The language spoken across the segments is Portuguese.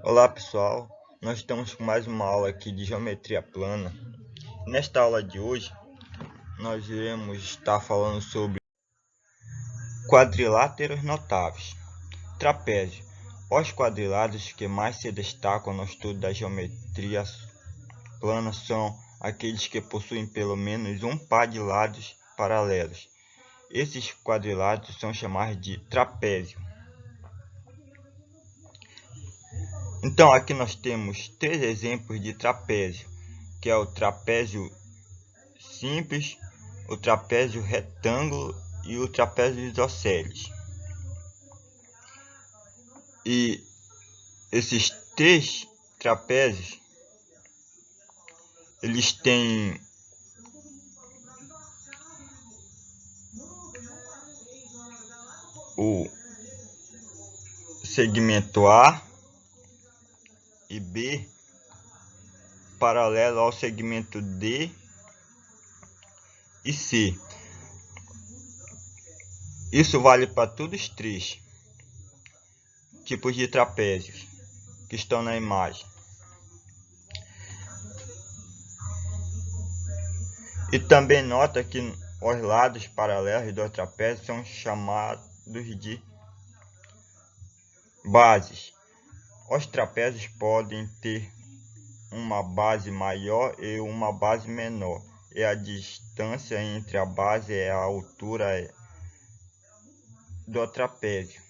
Olá pessoal, nós estamos com mais uma aula aqui de geometria plana. Nesta aula de hoje, nós iremos estar falando sobre quadriláteros notáveis. Trapézio. Os quadriláteros que mais se destacam no estudo da geometria plana são aqueles que possuem pelo menos um par de lados paralelos. Esses quadriláteros são chamados de trapézio. Então aqui nós temos três exemplos de trapézio, que é o trapézio simples, o trapézio retângulo e o trapézio isósceles. E esses três trapézios, eles têm o segmento A e B paralelo ao segmento D e C. Isso vale para todos os três tipos de trapézios que estão na imagem. E também nota que os lados paralelos do trapézio são chamados de bases. Os trapézios podem ter uma base maior e uma base menor, e a distância entre a base e a altura do trapézio.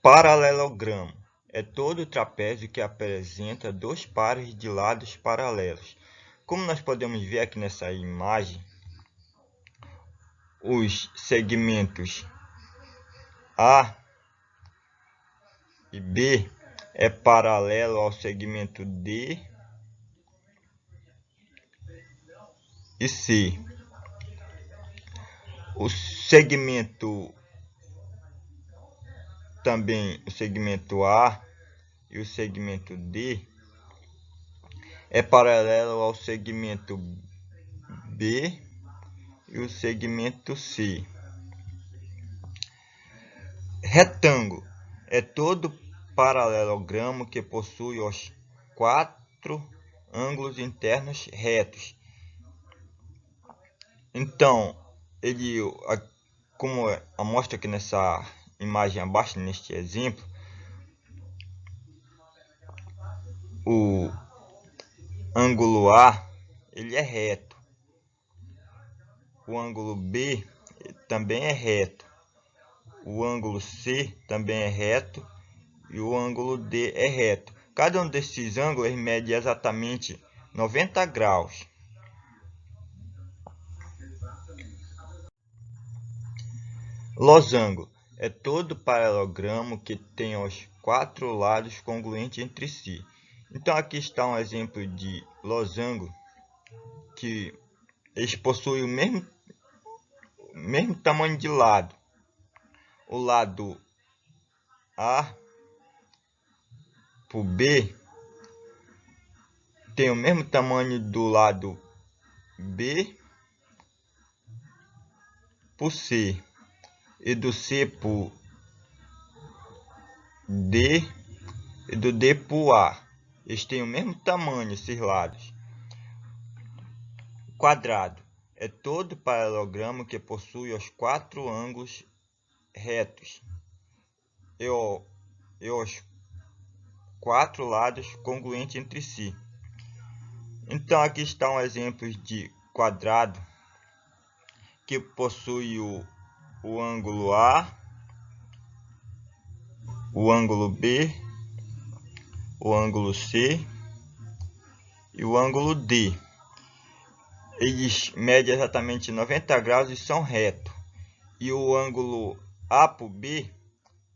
Paralelogramo é todo trapézio que apresenta dois pares de lados paralelos. Como nós podemos ver aqui nessa imagem, os segmentos A e B é paralelo ao segmento D e C. O segmento A e o segmento D é paralelo ao segmento B e o segmento C. Retângulo é todo paralelogramo que possui os quatro ângulos internos retos. Então, como mostra aqui nessa imagem abaixo, neste exemplo, o ângulo A ele é reto, o ângulo B também é reto, o ângulo C também é reto e o ângulo D é reto. Cada um desses ângulos mede exatamente 90 graus. Losango é todo paralelogramo que tem os quatro lados congruentes entre si. Então aqui está um exemplo de losango que eles possuem o mesmo tamanho de lado. O lado A por B tem o mesmo tamanho do lado B por C e do C por D e do D por A. Eles têm o mesmo tamanho, esses lados. Quadrado é todo paralelogramo que possui os quatro ângulos retos e os quatro lados congruentes entre si. Então aqui está um exemplo de quadrado que possui o ângulo A, o ângulo B, o ângulo C e o ângulo D. Eles medem exatamente 90 graus e são retos. E o ângulo A por B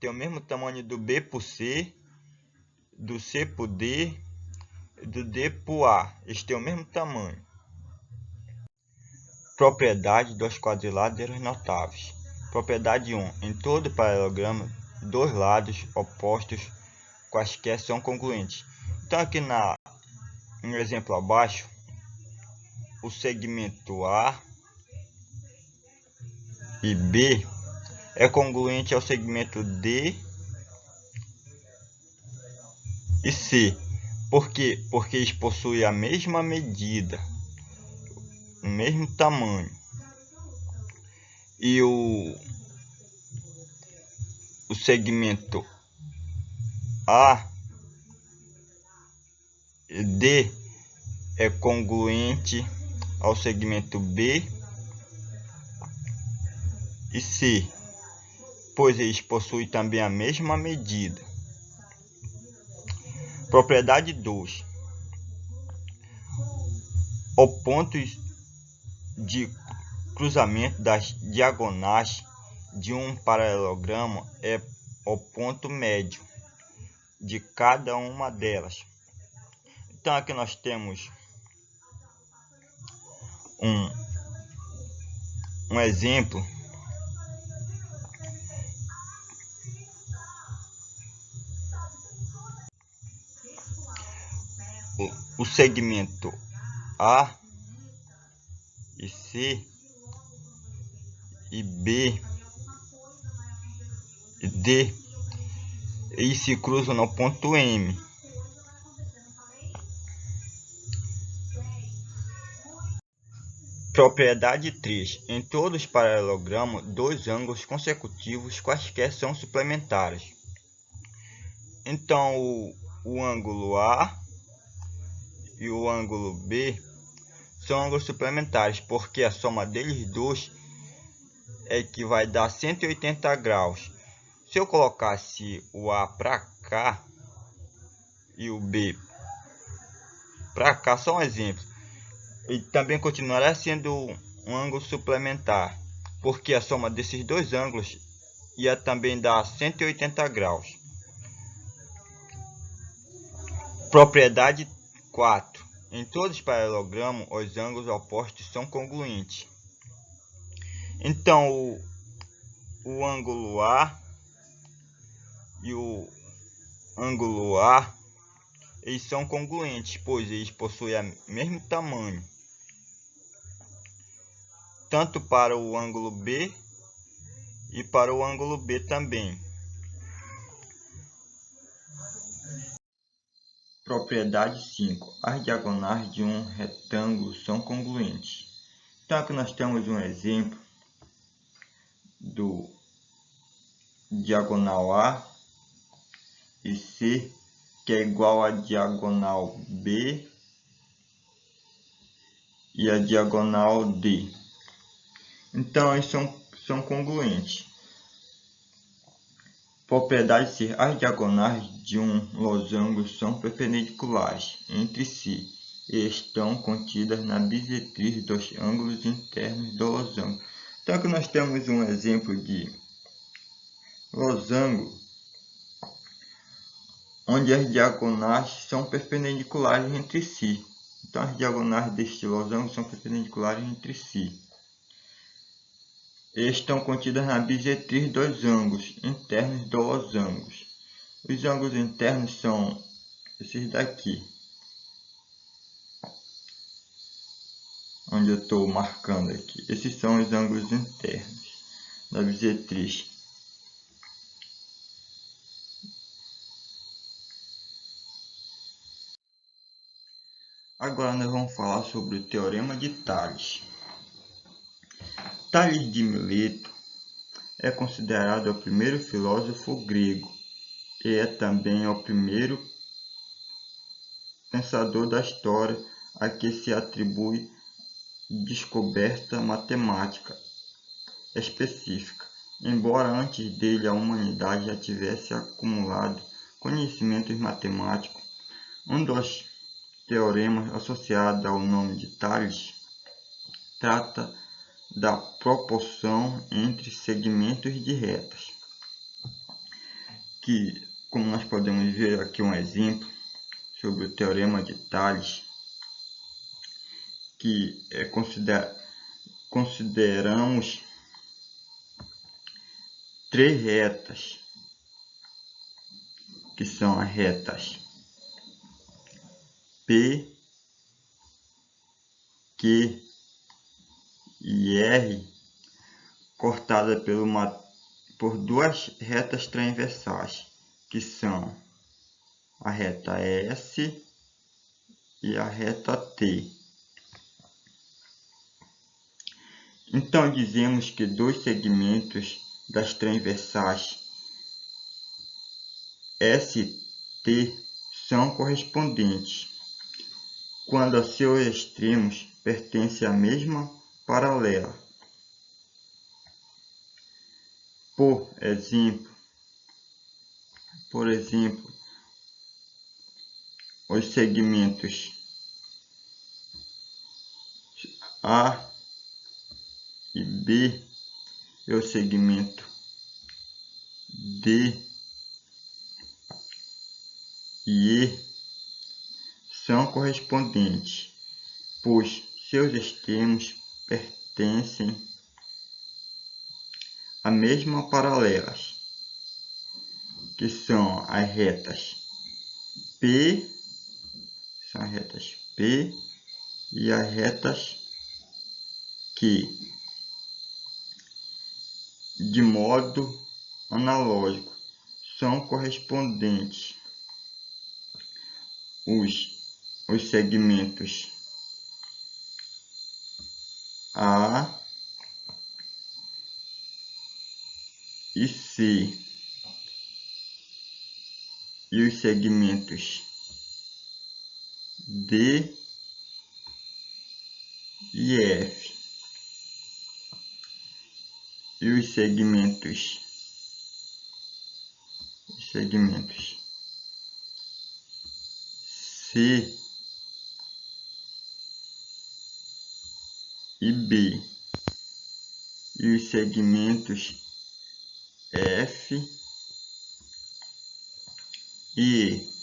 tem o mesmo tamanho do B por C, do C por D e do D por A. Eles têm o mesmo tamanho. Propriedade dos quadriláteros notáveis. Propriedade 1. Em todo paralelogramo, dois lados opostos quaisquer são congruentes. Então aqui no exemplo abaixo, o segmento A e B é congruente ao segmento D e C. Por quê? Porque eles possuem a mesma medida, o mesmo tamanho. E o segmento A e D é congruente ao segmento B e C, pois eles possuem também a mesma medida. Propriedade 2. O ponto de cruzamento das diagonais de um paralelogramo é o ponto médio de cada uma delas. Então aqui nós temos um exemplo o segmento A e C e B e D, eles se cruzam no ponto M. Propriedade 3. Em todos os paralelogramos, dois ângulos consecutivos quaisquer são suplementares. Então o ângulo A e o ângulo B são ângulos suplementares, porque a soma deles dois é que vai dar 180 graus. Se eu colocasse o A para cá e o B para cá, só um exemplo, ele também continuará sendo um ângulo suplementar, porque a soma desses dois ângulos ia também dar 180 graus. Propriedade 4. Em todos os paralelogramos, os ângulos opostos são congruentes. Então, o ângulo A e o ângulo A, eles são congruentes, pois eles possuem o mesmo tamanho, tanto para o ângulo B e para o ângulo B também. Propriedade 5. As diagonais de um retângulo são congruentes. Então aqui nós temos um exemplo do diagonal A e C, que é igual à diagonal B e a diagonal D. Então eles são congruentes. Propriedade C. As diagonais de um losango são perpendiculares entre si e estão contidas na bissetriz dos ângulos internos do losango. Então aqui nós temos um exemplo de losango onde as diagonais são perpendiculares entre si. Então as diagonais deste losango são perpendiculares entre si e estão contidas na bissetriz dos ângulos internos do losango. Os ângulos internos são esses daqui, onde eu estou marcando aqui. Esses são os ângulos internos da bissetriz. Agora nós vamos falar sobre o Teorema de Tales. Tales de Mileto é considerado o primeiro filósofo grego e é também o primeiro pensador da história a que se atribui descoberta matemática específica, embora antes dele a humanidade já tivesse acumulado conhecimentos matemáticos. Um dos teoremas associados ao nome de Tales trata da proporção entre segmentos de retas, que, como nós podemos ver aqui um exemplo sobre o teorema de Tales, que consideramos três retas, que são as retas P, Q e R, cortada por duas retas transversais, que são a reta S e a reta T. Então, dizemos que dois segmentos das transversais ST são correspondentes quando seus extremos pertencem à mesma paralela. Por exemplo, os segmentos A e B e o segmento D e E são correspondentes, pois seus extremos pertencem à mesma paralelas, que são as retas P, e as retas Q. De modo analógico, são correspondentes os segmentos A e C e os segmentos D e F e os segmentos C e B e os segmentos F e E.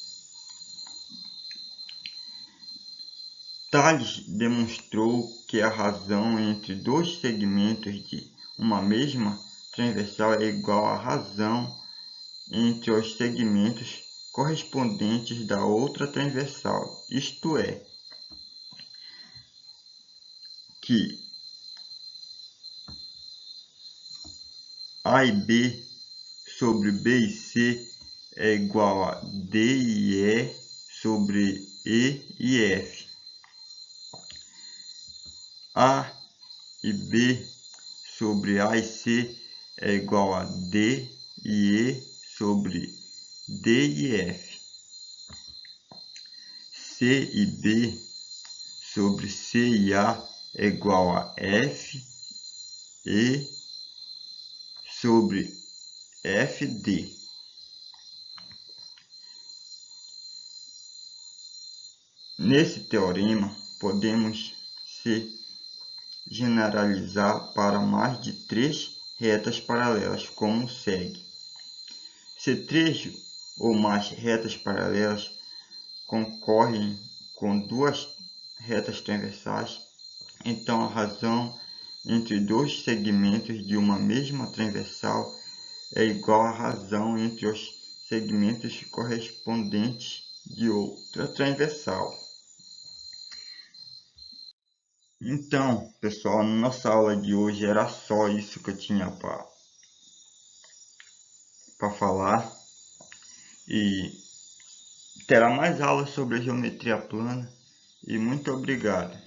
Tales demonstrou que a razão entre dois segmentos de uma mesma transversal é igual à razão entre os segmentos correspondentes da outra transversal, isto é, que A e B sobre B e C é igual a D e E sobre E e F. A e B sobre A e C é igual a D e E sobre D e F. C e B sobre C e A é igual a F e sobre FD. Nesse teorema, podemos generalizar para mais de três retas paralelas, como segue. Se três ou mais retas paralelas concorrem com duas retas transversais, então a razão entre dois segmentos de uma mesma transversal é igual à razão entre os segmentos correspondentes de outra transversal. Então, pessoal, na nossa aula de hoje era só isso que eu tinha para falar. E terá mais aulas sobre a geometria plana. E muito obrigado.